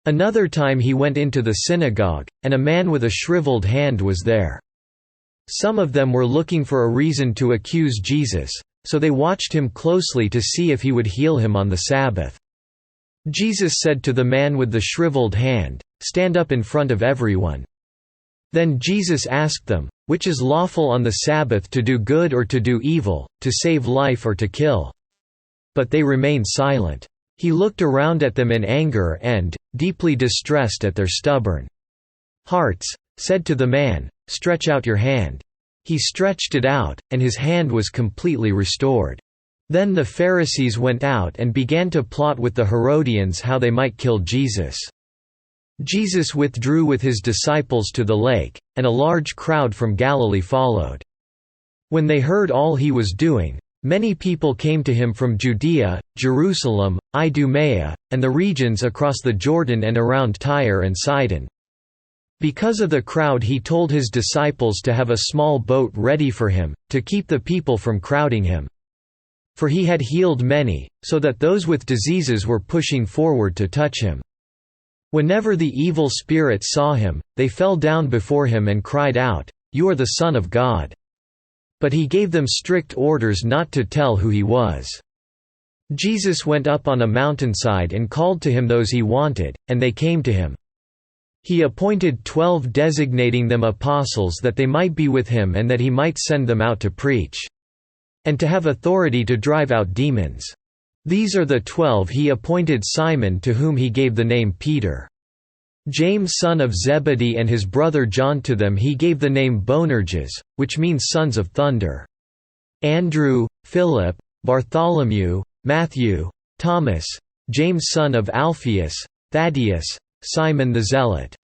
Another time he went into the synagogue, and a man with a shriveled hand was there. Some of them were looking for a reason to accuse Jesus, so they watched him closely to see if he would heal him on the Sabbath. Jesus said to the man with the shriveled hand, "Stand up in front of everyone." Then Jesus asked them, "Which is lawful on the Sabbath, to do good or to do evil, to save life or to kill?" But they remained silent. He looked around at them in anger and, deeply distressed at their stubborn hearts, said to the man, "Stretch out your hand." He stretched it out, and his hand was completely restored. Then the Pharisees went out and began to plot with the Herodians how they might kill Jesus. Jesus withdrew with his disciples to the lake, and a large crowd from Galilee followed. When they heard all he was doing, many people came to him from Judea, Jerusalem, Idumea, and the regions across the Jordan and around Tyre and Sidon. Because of the crowd, he told his disciples to have a small boat ready for him, to keep the people from crowding him. For he had healed many, so that those with diseases were pushing forward to touch him. Whenever the evil spirits saw him, they fell down before him and cried out, "You are the Son of God." But he gave them strict orders not to tell who he was. Jesus went up on a mountainside and called to him those he wanted, and they came to him. He appointed 12, designating them apostles, that they might be with him and that he might send them out to preach and to have authority to drive out demons. These are the 12 he appointed: Simon, to whom he gave the name Peter; James son of Zebedee, and his brother John; to them he gave the name Boanerges, which means sons of thunder; Andrew, Philip, Bartholomew, Matthew, Thomas, James son of Alphaeus, Thaddeus, Simon the Zealot,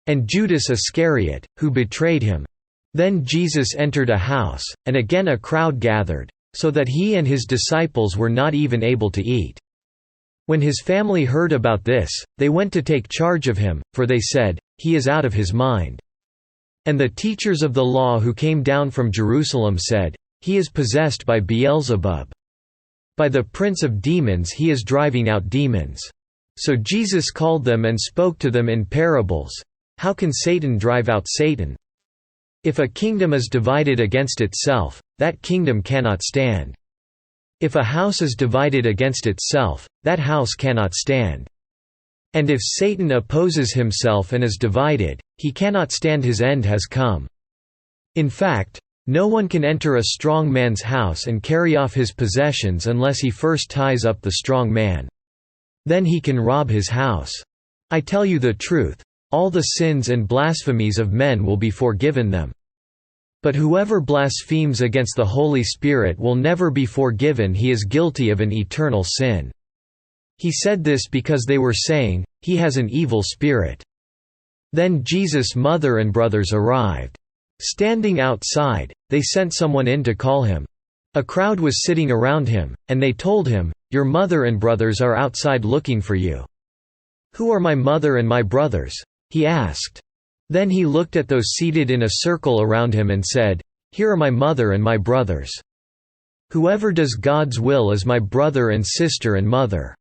and Judas Iscariot, who betrayed him. Then Jesus entered a house, and again a crowd gathered, so that he and his disciples were not even able to eat. When his family heard about this, they went to take charge of him, for they said, "He is out of his mind." And the teachers of the law who came down from Jerusalem said, "He is possessed by Beelzebub. By the prince of demons he is driving out demons." So Jesus called them and spoke to them in parables. "How can Satan drive out Satan? If a kingdom is divided against itself, that kingdom cannot stand. If a house is divided against itself, that house cannot stand. And if Satan opposes himself and is divided, he cannot stand; his end has come. In fact, no one can enter a strong man's house and carry off his possessions unless he first ties up the strong man. Then he can rob his house. I tell you the truth, all the sins and blasphemies of men will be forgiven them. But whoever blasphemes against the Holy Spirit will never be forgiven; he is guilty of an eternal sin." He said this because they were saying, "He has an evil spirit." Then Jesus' mother and brothers arrived. Standing outside, they sent someone in to call him. A crowd was sitting around him, and they told him, "Your mother and brothers are outside looking for you." "Who are my mother and my brothers?" he asked. Then he looked at those seated in a circle around him and said, "Here are my mother and my brothers. Whoever does God's will is my brother and sister and mother."